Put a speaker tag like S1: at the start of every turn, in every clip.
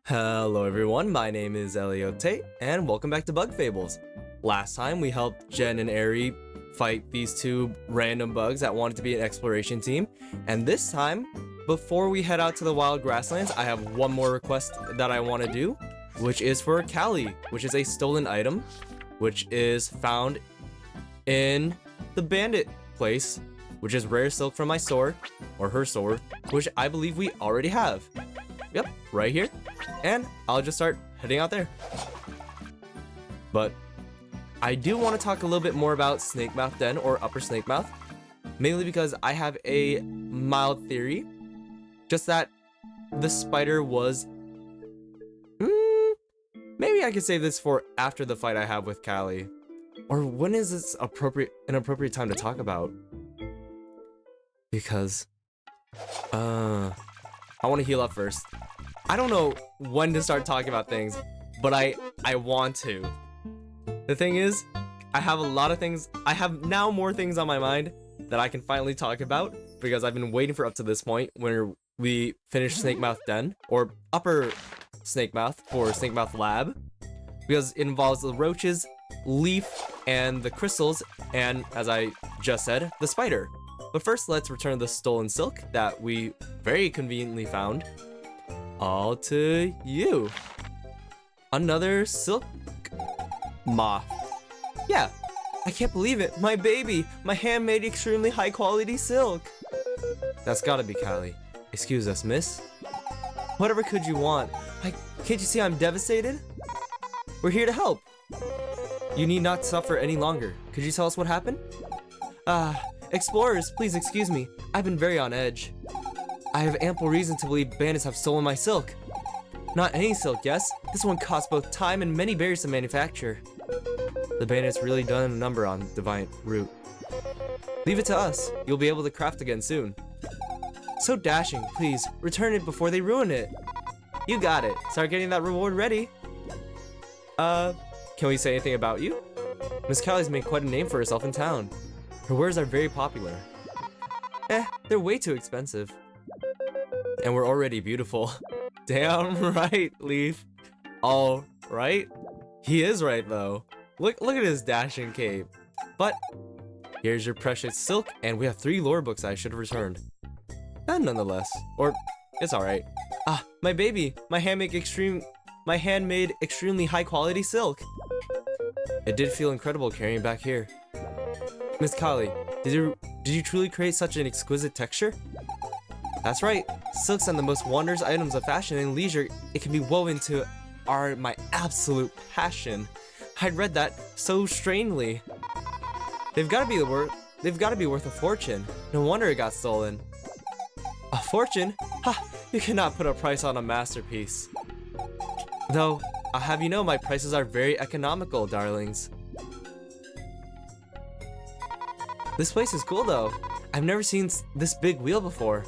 S1: Hello everyone, my name is Eliote, and welcome back to Bug Fables. Last time we helped Jen and Eri fight these two random bugs that wanted to be an exploration team, and this time, before we head out to the wild grasslands, I have one more request that I want to do, which is for Callie, which is a stolen item, which is found in the bandit place, which is rare silk from my store, or her store, which I believe we already have. Yep, right here. And I'll just start heading out there. But I do want to talk a little bit more about Snakemouth Den, or Upper Snakemouth, mainly because I have a mild theory, just that the spider was... maybe I could save this for after the fight I have with Callie. Or when is this an appropriate time to talk about? Because I want to heal up first. I don't know when to start talking about things, but I want to. The thing is, I have a lot of things. I have now more things on my mind that I can finally talk about because I've been waiting for up to this point when we finish Snakemouth Den, or Upper Snakemouth for Snakemouth Lab, because it involves the roaches, leaf, and the crystals, and as I just said, the spider. But first, let's return the stolen silk that we very conveniently found. All to you. Another silk moth. Yeah, I can't believe it. My baby, my handmade extremely high quality silk. That's gotta be Callie. Excuse us, miss. Whatever could you want? Can't you see I'm devastated? We're here to help. You need not suffer any longer. Could you tell us what happened? Explorers, please excuse me. I've been very on edge. I have ample reason to believe bandits have stolen my silk. Not any silk, yes. This one costs both time and many berries to manufacture. The bandits really done a number on Divine Root. Leave it to us. You'll be able to craft again soon. So dashing, please, return it before they ruin it. You got it. Start getting that reward ready. Can we say anything about you? Miss Callie's made quite a name for herself in town. Her wares are very popular. They're way too expensive. And we're already beautiful. Damn right, Leaf. All right. He is right though. Look at his dashing cape. But here's your precious silk, and we have 3 lore books I should have returned. And nonetheless, or it's all right. My baby, my handmade extremely high quality silk. It did feel incredible carrying it back here. Miss Callie, did you truly create such an exquisite texture? That's right. Silks are the most wondrous items of fashion and leisure. It can be woven to are my absolute passion. I'd read that so strangely. They've got to be worth a fortune. No wonder it got stolen. A fortune? Ha! You cannot put a price on a masterpiece. Though, I'll have you know my prices are very economical, darlings. This place is cool though. I've never seen this big wheel before.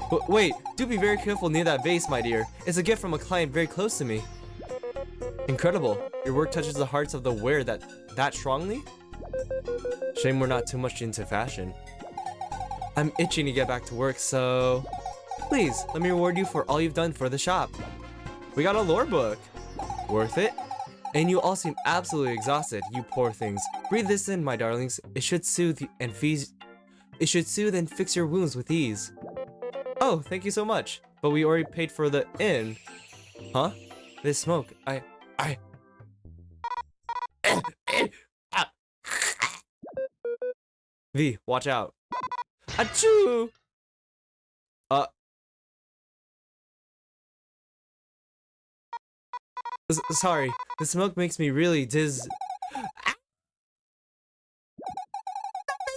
S1: But wait, do be very careful near that vase, my dear. It's a gift from a client very close to me. Incredible. Your work touches the hearts of the wearer that strongly? Shame we're not too much into fashion. I'm itching to get back to work, so... Please, let me reward you for all you've done for the shop. We got a lore book. Worth it? And you all seem absolutely exhausted, you poor things. Breathe this in, my darlings. It should soothe and fix your wounds with ease. Oh, thank you so much. But we already paid for the inn. Huh? This smoke, V, watch out. Achoo! Sorry, the smoke makes me really That's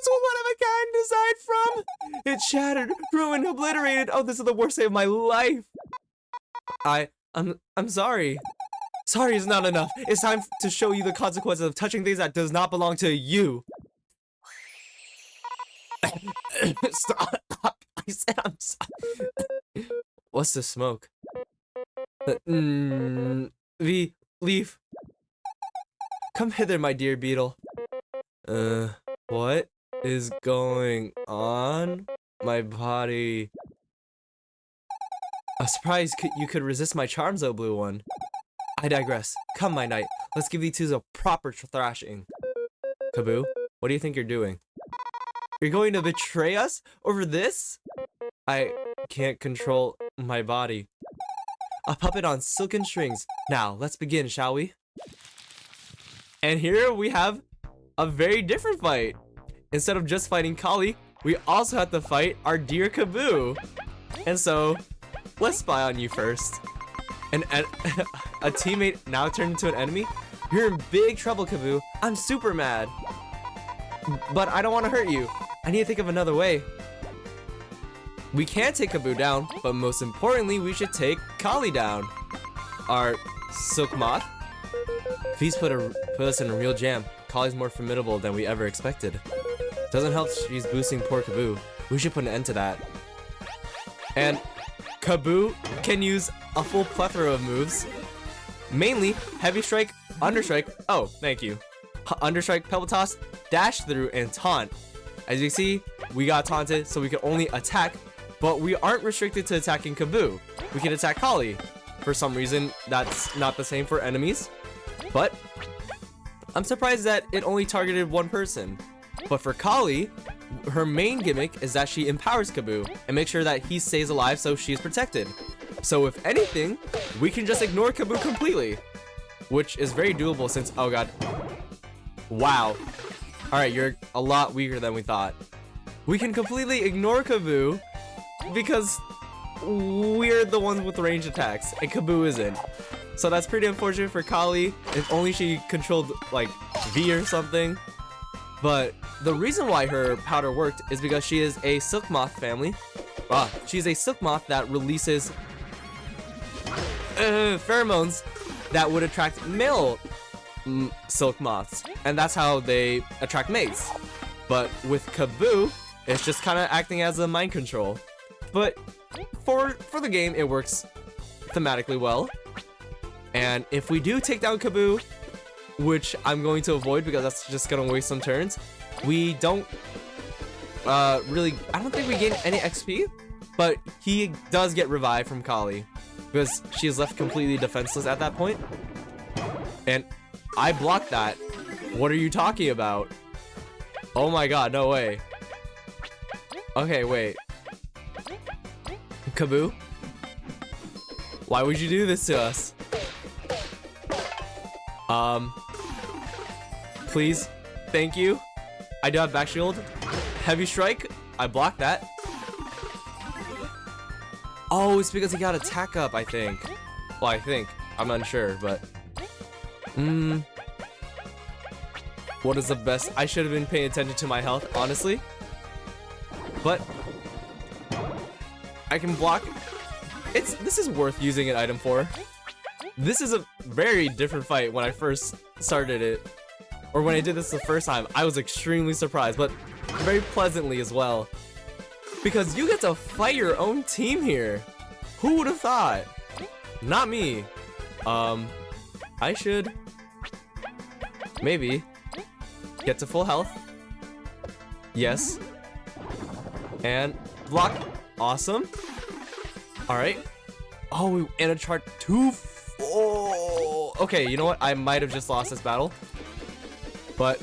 S1: what one of a kind aside from. It's shattered, ruined, obliterated. Oh, this is the worst day of my life. I'm sorry. Sorry is not enough. It's time to show you the consequences of touching things that does not belong to you. Stop. I said I'm sorry. What's the smoke? V, leave. Come hither, my dear beetle. What is going on? My body I'm surprised you could resist my charms, oh blue one. I digress. Come, my knight. Let's give these two a proper thrashing. Kaboo, what do you think you're doing? You're going to betray us over this? I can't control my body. A puppet on silken strings. Now, let's begin, shall we? And here we have a very different fight. Instead of just fighting Kali, we also have to fight our dear Kaboo. And so, let's spy on you first. And a teammate now turned into an enemy? You're in big trouble, Kaboo. I'm super mad. But I don't want to hurt you. I need to think of another way. We can take Kaboo down, but most importantly, we should take Kali down. Our Silk Moth. Please put us in a real jam. Kali's more formidable than we ever expected. Doesn't help she's boosting poor Kaboo. We should put an end to that. And Kaboo can use a full plethora of moves. Mainly, Heavy Strike, Understrike, oh, thank you. Understrike, Pebble Toss, Dash Through, and Taunt. As you see, we got taunted, so we can only attack, but we aren't restricted to attacking Kaboo. We can attack Kali. For some reason, that's not the same for enemies, but I'm surprised that it only targeted one person. But for Kali, her main gimmick is that she empowers Kaboo and makes sure that he stays alive so she's protected. So if anything, we can just ignore Kaboo completely, which is very doable since, oh god. Wow. Alright, you're a lot weaker than we thought. We can completely ignore Kaboo because we're the ones with range attacks and Kaboo isn't. So that's pretty unfortunate for Kali. If only she controlled like V or something. But the reason why her powder worked is because she is a Silk Moth family. She's a Silk Moth that releases pheromones that would attract male Silk Moths, and that's how they attract mates. But with Kaboo, it's just kind of acting as a mind control. But for the game, it works thematically well. And if we do take down Kaboo, which I'm going to avoid because that's just gonna waste some turns, we don't really, I don't think we gain any XP, but he does get revived from Kali because she is left completely defenseless at that point. And I blocked that. What are you talking about? Oh my god, no way. Okay, wait. Kaboo? Why would you do this to us? Please, thank you. I do have back shield. Heavy Strike, I blocked that. Oh, it's because he got attack up, I think. Well, I think. I'm unsure, but... What is the best? I should have been paying attention to my health, honestly. But... I can block... This is worth using an item for. This is a very different fight when I first started it. Or when I did this the first time, I was extremely surprised, but very pleasantly as well. Because you get to fight your own team here. Who would have thought? Not me. I should maybe get to full health. Yes. And block. Awesome. Alright. Oh, and a chart 2. Oh. Okay, you know what? I might have just lost this battle. But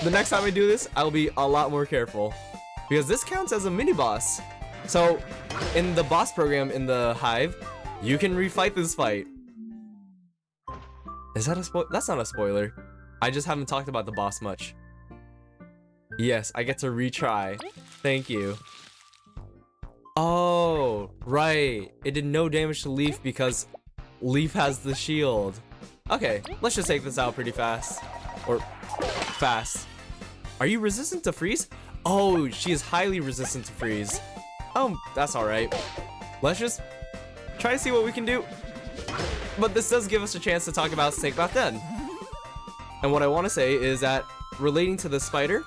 S1: the next time I do this, I'll be a lot more careful. Because this counts as a mini-boss. So, in the boss program in the Hive, you can refight this fight. Is that a spoiler? That's not a spoiler. I just haven't talked about the boss much. Yes, I get to retry. Thank you. Oh, right. It did no damage to Leaf because Leaf has the shield. Okay, let's just take this out pretty fast. Or fast. Are you resistant to freeze? Oh, she is highly resistant to freeze. Oh, that's alright. Let's just try to see what we can do. But this does give us a chance to talk about Snake Moth Den. And what I want to say is that relating to the spider,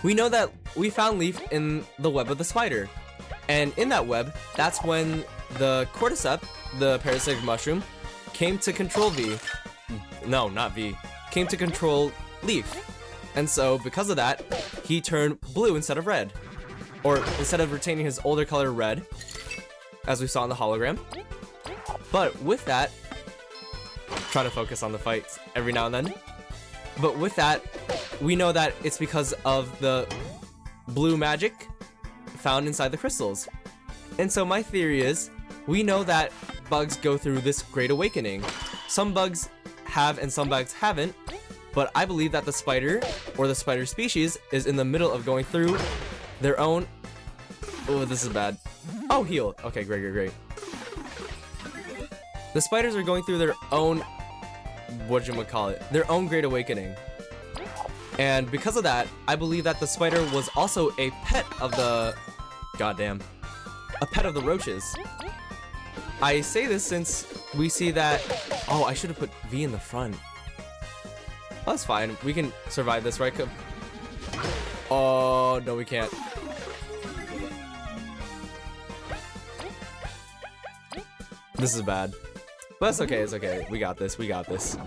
S1: we know that we found Leaf in the web of the spider. And in that web, that's when the cordyceps, the parasitic mushroom, came to control V. No, not V. Came to control Leaf. And so, because of that, he turned blue instead of red. or instead of retaining his older color red, as we saw in the hologram. But with that, trying to focus on the fights every now and then. But with that, we know that it's because of the blue magic found inside the crystals. And so my theory is, we know that bugs go through this Great Awakening. Some bugs have and some bugs haven't, but I believe that the spider, or the spider species, is in the middle of going through their own... Oh, this is bad. Oh, heal. Okay, great. The spiders are going through their own... whatchamacallit? Their own Great Awakening. And because of that, I believe that the spider was also a pet of the... Goddamn. A pet of the roaches. I say this since we see that... Oh, I should have put V in the front. Oh, that's fine. We can survive this, right? Oh, no, we can't. This is bad. But that's okay, it's okay. We got this, we got this.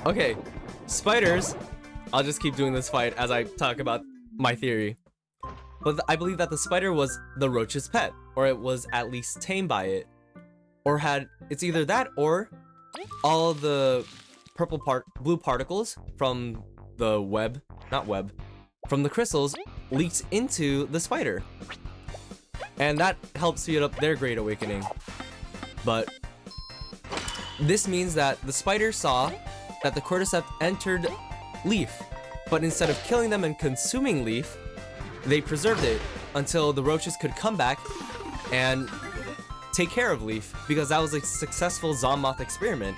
S1: Okay, spiders. I'll just keep doing this fight as I talk about my theory. But I believe that the spider was the roach's pet, or it was at least tamed by it. Or had, it's either that or all the blue particles from the from the crystals leaks into the spider. And that helps speed up their Great Awakening. But this means that the spider saw that the cordyceps entered Leaf, but instead of killing them and consuming Leaf, they preserved it until the roaches could come back and take care of Leaf, because that was a successful Zommoth experiment.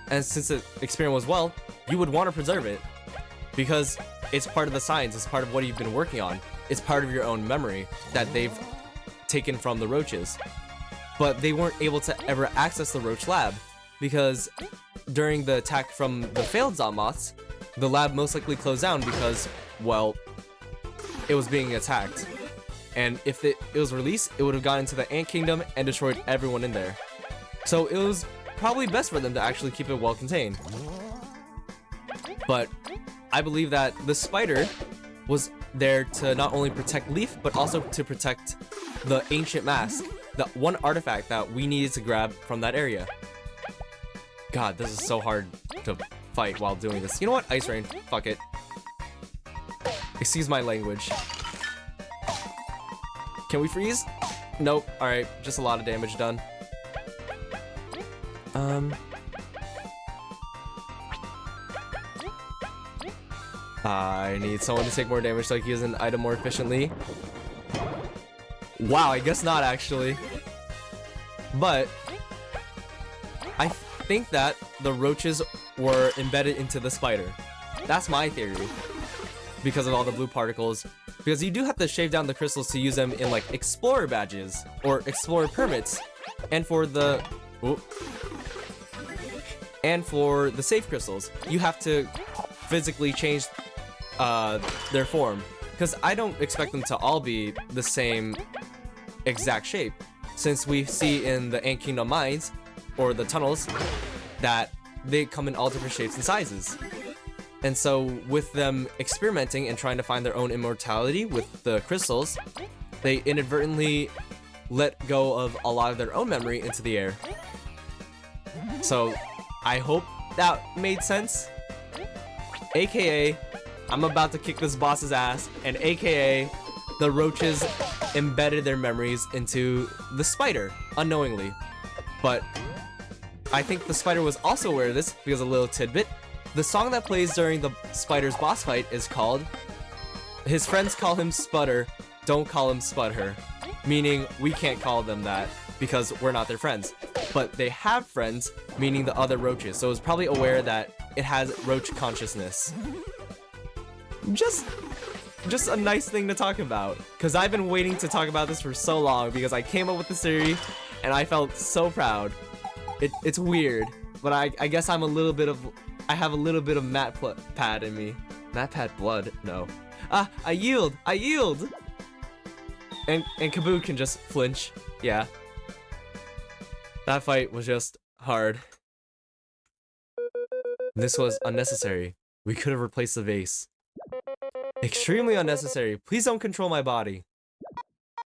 S1: And since the experiment was well, you would want to preserve it, because it's part of the science, it's part of what you've been working on, it's part of your own memory that they've taken from the roaches. But they weren't able to ever access the roach lab, because during the attack from the failed Zommoths, the lab most likely closed down because, well, it was being attacked. And if it was released, it would have gone into the Ant Kingdom and destroyed everyone in there. So it was probably best for them to actually keep it well contained. But I believe that the spider was there to not only protect Leaf, but also to protect the ancient mask, the one artifact that we needed to grab from that area. God, this is so hard to fight while doing this. You know what? Ice Rain. Fuck it. Excuse my language. Can we freeze? Nope. Alright, just a lot of damage done. I need someone to take more damage so I can use an item more efficiently. Wow, I guess not actually. But I think that the roaches were embedded into the spider. That's my theory. Because of all the blue particles. Because you do have to shave down the crystals to use them in like explorer badges or explorer permits. And for the safe crystals, you have to physically change their form. Because I don't expect them to all be the same exact shape. Since we see in the Ant Kingdom mines, or the tunnels, that they come in all different shapes and sizes. And so with them experimenting and trying to find their own immortality with the crystals, they inadvertently let go of a lot of their own memory into the air. So I hope that made sense. AKA, I'm about to kick this boss's ass, and AKA, the roaches embedded their memories into the spider, unknowingly. But I think the spider was also aware of this, because a little tidbit, the song that plays during the spider's boss fight is called His Friends Call Him Sputter, Don't Call Him Spudher. Meaning, we can't call them that, because we're not their friends. But they have friends, meaning the other roaches, so it's probably aware that it has roach consciousness. Just a nice thing to talk about, because I've been waiting to talk about this for so long, because I came up with this theory, and I felt so proud. It's weird, but I guess I have a little bit of MatPat in me. MatPat blood? No. Ah, I yield! And Kaboo can just flinch. Yeah. That fight was just hard. This was unnecessary. We could have replaced the vase. Extremely unnecessary. Please don't control my body.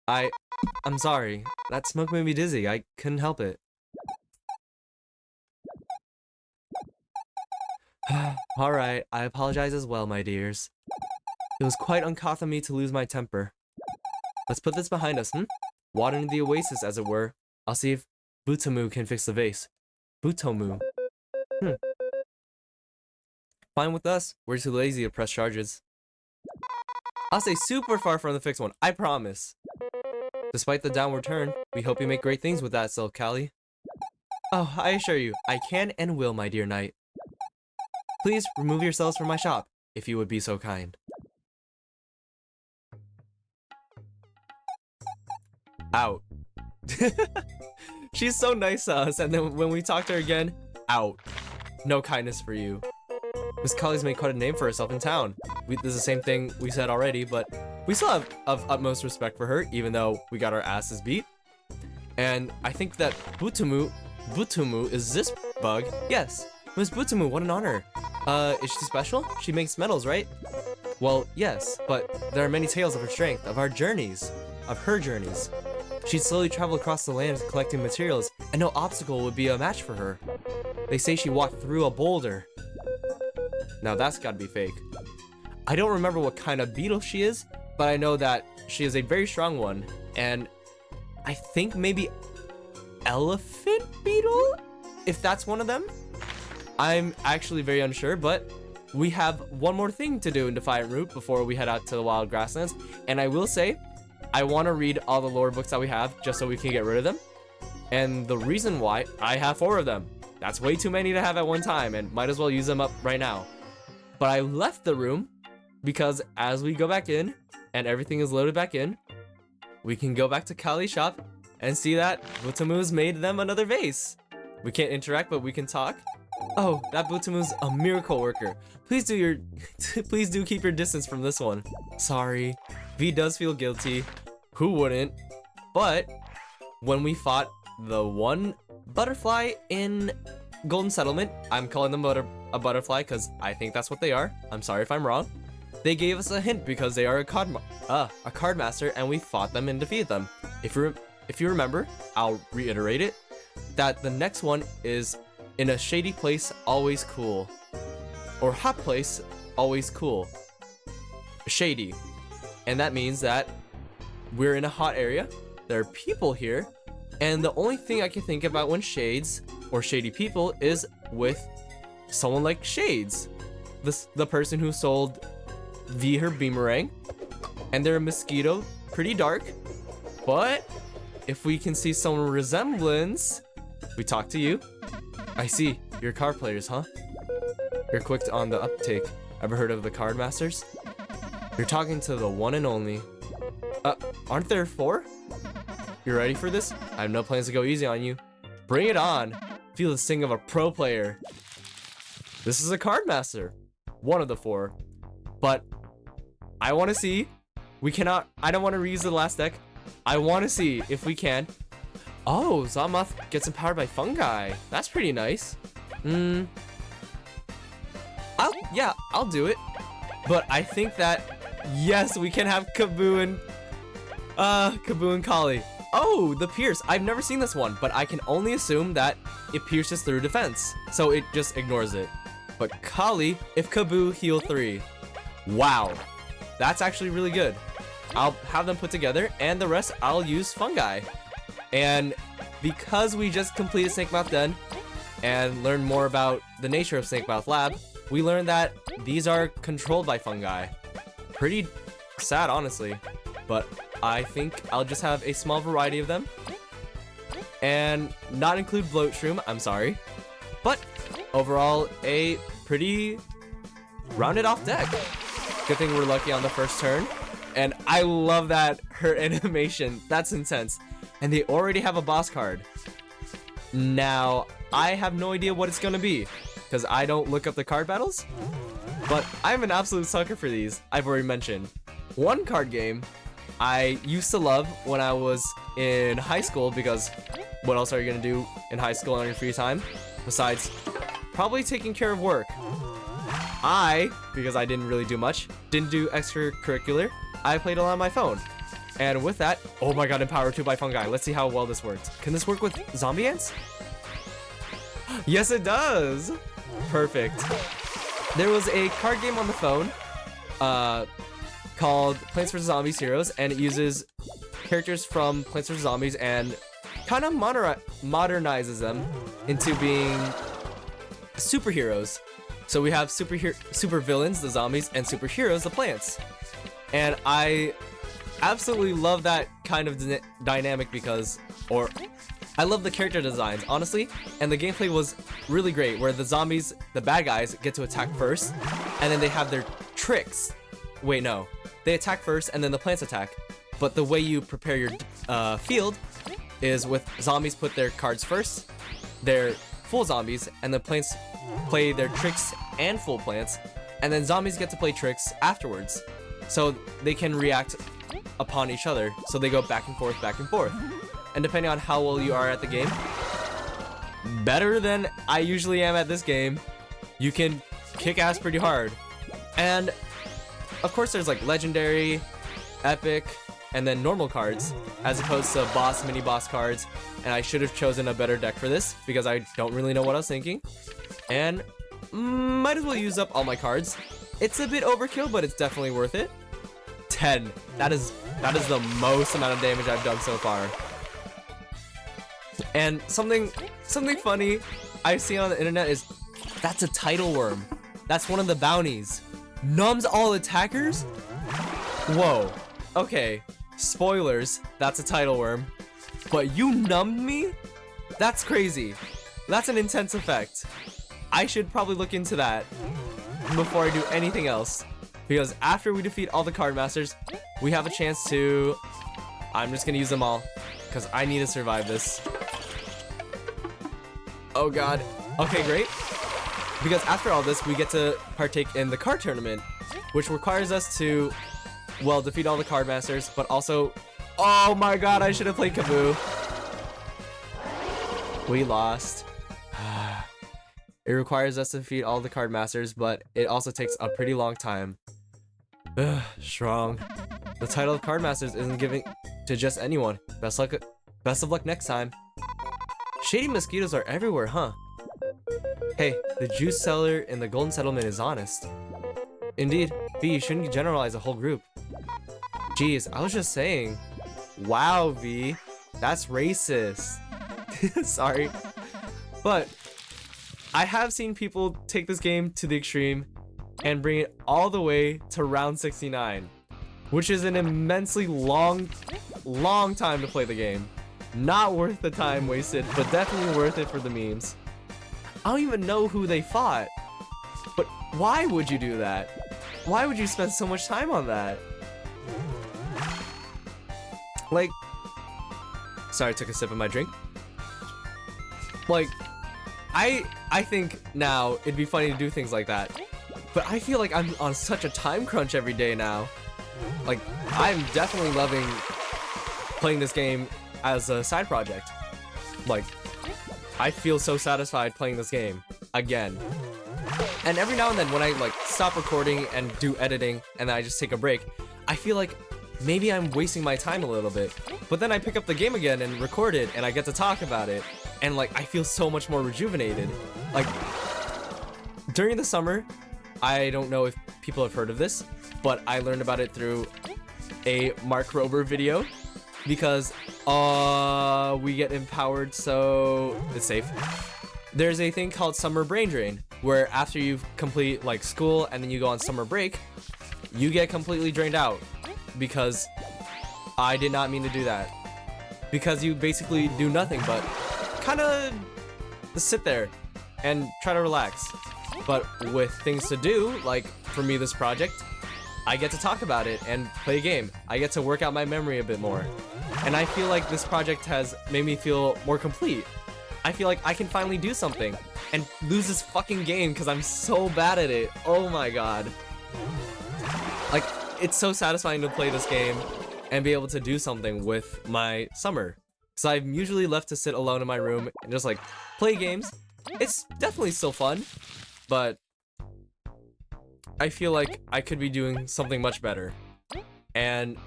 S1: I'm sorry. That smoke made me dizzy. I couldn't help it. Alright, I apologize as well, my dears. It was quite uncouth of me to lose my temper. Let's put this behind us, Water into the oasis, as it were. I'll see if Butamu can fix the vase. Butomu. Fine with us. We're too lazy to press charges. I'll stay super far from the fixed one, I promise. Despite the downward turn, we hope you make great things with that silk, Callie. Oh, I assure you, I can and will, my dear knight. Please remove yourselves from my shop, if you would be so kind. Out. She's so nice to us, and then when we talk to her again, out. No kindness for you. Miss Collie's made quite a name for herself in town. This is the same thing we said already, but we still have of utmost respect for her, even though we got our asses beat. And I think that Butumu is this bug. Yes, Miss Butumu, what an honor. Is she special? She makes medals, right? Well, yes, but there are many tales of her strength, of our journeys, of her journeys. She'd slowly travel across the land collecting materials, and no obstacle would be a match for her. They say she walked through a boulder. Now that's gotta be fake. I don't remember what kind of beetle she is, but I know that she is a very strong one, and I think maybe elephant beetle? If that's one of them? I'm actually very unsure, but we have one more thing to do in Defiant Route before we head out to the Wild Grasslands, and I will say, I want to read all the lore books that we have just so we can get rid of them. And the reason why, I have 4 of them. That's way too many to have at one time, and might as well use them up right now. But I left the room because as we go back in and everything is loaded back in, we can go back to Kali's shop and see that Butamu's made them another vase. We can't interact, but we can talk. Oh, that Butamu's a miracle worker. Please do keep your distance from this one. Sorry. V does feel guilty. Who wouldn't? But when we fought the one butterfly in Golden Settlement, I'm calling them a butterfly because I think that's what they are. I'm sorry if I'm wrong. They gave us a hint because they are a card master, and we fought them and defeated them. If you remember, I'll reiterate it, that the next one is in a shady place, always cool. Or hot place, always cool. Shady. And that means that we're in a hot area, there are people here, and the only thing I can think about when shades or shady people is with someone like Shades. The person who sold V her boomerang, and they're a mosquito, pretty dark, but if we can see some resemblance, we talk to you. I see, you're card players, huh? You're quick on the uptake. Ever heard of the card masters? You're talking to the one and only. Aren't there 4? You ready for this? I have no plans to go easy on you. Bring it on. Feel the sting of a pro player. This is a card master. One of the 4. But I want to see. I don't want to reuse the last deck. I want to see if we can. Oh, Zamoth gets empowered by fungi. That's pretty nice. I'll do it. But I think that, yes, we can have Kaboo and Kali. Oh, the Pierce. I've never seen this one, but I can only assume that it pierces through defense. So it just ignores it. But Kali, if Kaboo, heal 3. Wow. That's actually really good. I'll have them put together, and the rest I'll use fungi. And because we just completed Snakemouth Den and learned more about the nature of Snakemouth Lab, we learned that these are controlled by fungi. Pretty sad, honestly, but I think I'll just have a small variety of them and not include Bloatshroom, I'm sorry. But overall, a pretty rounded off deck. Good thing we're lucky on the first turn. And I love that her animation, that's intense. And they already have a boss card. Now, I have no idea what it's gonna be, because I don't look up the card battles. But I'm an absolute sucker for these, I've already mentioned. One card game, I used to love when I was in high school, because what else are you gonna do in high school on your free time besides probably taking care of work? Because I didn't really do much, didn't do extracurricular, I played a lot on my phone. And with that, oh my god, Empowered 2 by Fungi. Let's see how well this works. Can this work with zombie ants? Yes, it does. Perfect. There was a card game on the phone called Plants vs. Zombies Heroes, and it uses characters from Plants vs. Zombies and kind of modernizes them into being superheroes. So we have super villains, the zombies, and superheroes, the plants. And I absolutely love that kind of dynamic because, I love the character designs, honestly, and the gameplay was really great, where the zombies, the bad guys, get to attack first, and then they have their tricks. Wait, no. They attack first, and then the plants attack. But the way you prepare your field is with zombies put their cards first, they're full zombies, and the plants play their tricks and full plants, and then zombies get to play tricks afterwards. So they can react upon each other, so they go back and forth, back and forth. And depending on how well you are at the game, better than I usually am at this game, you can kick ass pretty hard. And of course there's like legendary, epic, and then normal cards, as opposed to boss, mini boss cards. And I should have chosen a better deck for this because I don't really know what I was thinking. And might as well use up all my cards. It's a bit overkill, but it's definitely worth it. 10. That is the most amount of damage I've done so far. And something funny I've seen on the internet is that's a tidal worm. That's one of the bounties. Numbs all attackers? Whoa. Okay. Spoilers. That's a tidal worm. But you numbed me? That's crazy. That's an intense effect. I should probably look into that before I do anything else. Because after we defeat all the card masters, we have a chance to... I'm just gonna use them all, because I need to survive this. Oh god. Okay, great. Because after all this, we get to partake in the card tournament, which requires us to, well, defeat all the card masters, but also... Oh my god, I should have played Kaboo. We lost. It requires us to defeat all the card masters, but it also takes a pretty long time. Strong. The title of card masters isn't given to just anyone. Best of luck next time. Shady mosquitoes are everywhere, huh? Hey, the juice seller in the Golden Settlement is honest. Indeed, V, you shouldn't generalize a whole group. Jeez, I was just saying. Wow, V, that's racist. Sorry. But I have seen people take this game to the extreme and bring it all the way to round 69, which is an immensely long time to play the game. Not worth the time wasted, but definitely worth it for the memes. I don't even know who they fought, but why would you do that? Why would you spend so much time on that? Like, sorry, I took a sip of my drink. Like, I think now it'd be funny to do things like that, but I feel like I'm on such a time crunch every day now. Like, I'm definitely loving playing this game as a side project. Like, I feel so satisfied playing this game again. And every now and then when I like stop recording and do editing and then I just take a break, I feel like maybe I'm wasting my time a little bit. But then I pick up the game again and record it and I get to talk about it. And like, I feel so much more rejuvenated. Like, during the summer, I don't know if people have heard of this, but I learned about it through a Mark Rober video. Because we get empowered, so it's safe. There's a thing called summer brain drain, where after you complete like school and then you go on summer break, you get completely drained out. Because I did not mean to do that. Because you basically do nothing but kind of sit there and try to relax. But with things to do, like for me this project, I get to talk about it and play a game. I get to work out my memory a bit more. And I feel like this project has made me feel more complete. I feel like I can finally do something and lose this fucking game because I'm so bad at it. Oh my god. Like, it's so satisfying to play this game. and be able to do something with my summer. So I'm usually left to sit alone in my room and just like play games. It's definitely still fun, but I feel like I could be doing something much better. And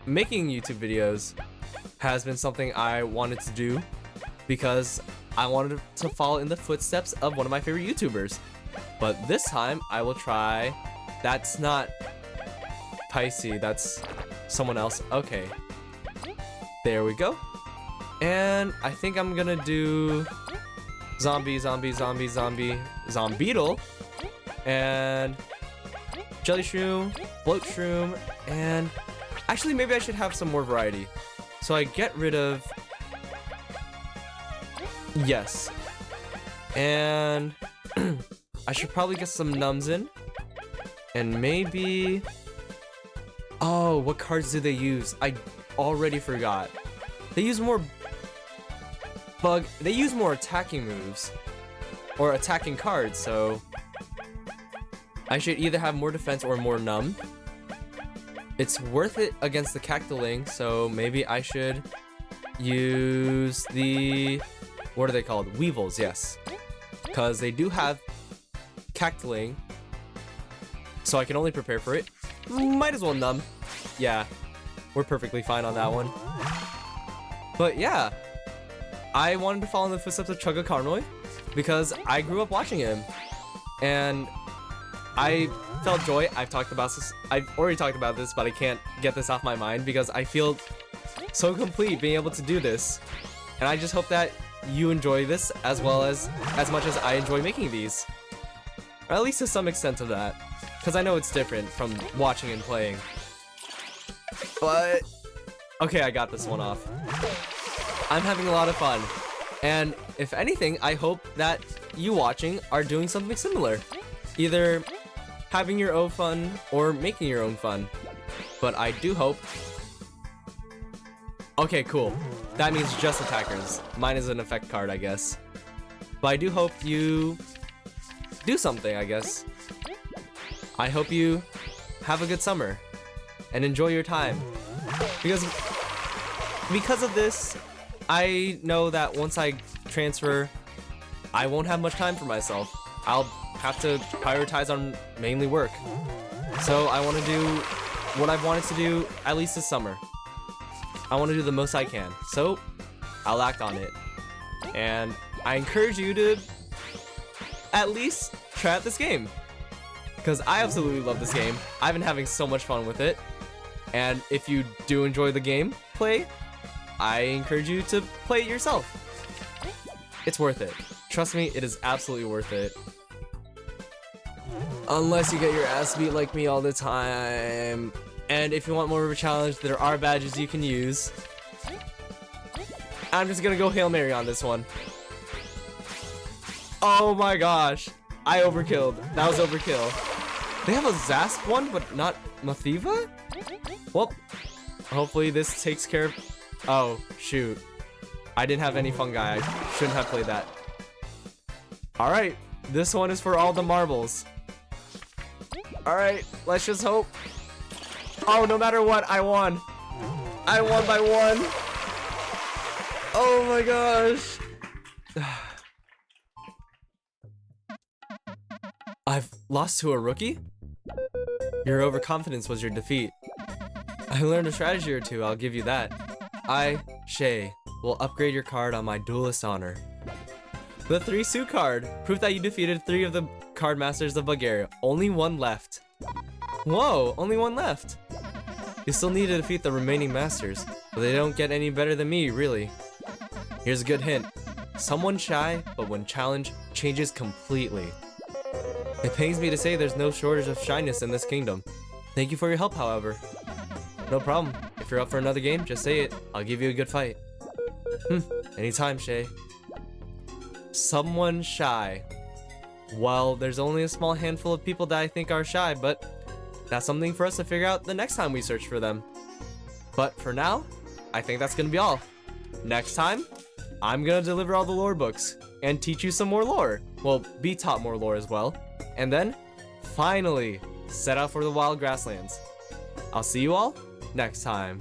S1: making YouTube videos has been something I wanted to do because I wanted to follow in the footsteps of one of my favorite YouTubers. But this time I will try. That's not Pisces, that's someone else. Okay. There we go. And I think I'm gonna do Zombeetle, and Jelly Shroom, Float Shroom, and actually maybe I should have some more variety. So I get rid of, yes, and I should probably get some Nums in, and maybe, oh, what cards do they use? I already forgot. They use more attacking moves, or attacking cards, so I should either have more defense or more Num. It's worth it against the Cactuling, so maybe I should use the, what are they called? Weevils, yes. Because they do have Cactuling, so I can only prepare for it. Might as well Num. Yeah, we're perfectly fine on that one. But yeah, I wanted to follow in the footsteps of Chugga Carnoy because I grew up watching him, and I felt joy. I've already talked about this, but I can't get this off my mind because I feel so complete being able to do this. And I just hope that you enjoy this as much as I enjoy making these. Or at least to some extent of that. Because I know it's different from watching and playing. But okay, I got this one off. I'm having a lot of fun. And if anything, I hope that you watching are doing something similar. Either having your own fun or making your own fun. But I do hope... Okay, cool. That means just attackers. Mine is an effect card, I guess. But I do hope you do something, I guess. I hope you have a good summer and enjoy your time. Because of this, I know that once I transfer, I won't have much time for myself. I'll have to prioritize on mainly work. So I want to do what I've wanted to do at least this summer. I want to do the most I can. So I'll act on it. And I encourage you to at least try out this game. Because I absolutely love this game. I've been having so much fun with it. And if you do enjoy the game play, I encourage you to play it yourself. It's worth it. Trust me, it is absolutely worth it. Unless you get your ass beat like me all the time. And if you want more of a challenge, there are badges you can use. I'm just gonna go Hail Mary on this one. Oh my gosh. I overkilled. That was overkill. They have a Zasp one, but not Mathiva? Well, hopefully this takes care of... Oh, shoot. I didn't have any fungi. I shouldn't have played that. Alright, this one is for all the marbles. Alright, let's just hope. Oh, no matter what, I won. I won by 1. Oh my gosh. I've lost to a rookie? Your overconfidence was your defeat. I learned a strategy or two, I'll give you that. I, Shay, will upgrade your card on my Duelist Honor. The 3 Suit card. Proof that you defeated 3 of the card masters of Bulgaria. Only 1 left. Whoa, only 1 left. You still need to defeat the remaining masters, but they don't get any better than me, really. Here's a good hint. Someone shy, but when challenged, changes completely. It pains me to say there's no shortage of shyness in this kingdom. Thank you for your help, however. No problem. If you're up for another game, just say it. I'll give you a good fight. Anytime, Shay. Someone shy. Well, there's only a small handful of people that I think are shy, but that's something for us to figure out the next time we search for them. But for now, I think that's gonna be all. Next time, I'm gonna deliver all the lore books and teach you some more lore. Well, be taught more lore as well. And then, finally, set out for the wild grasslands. I'll see you all next time.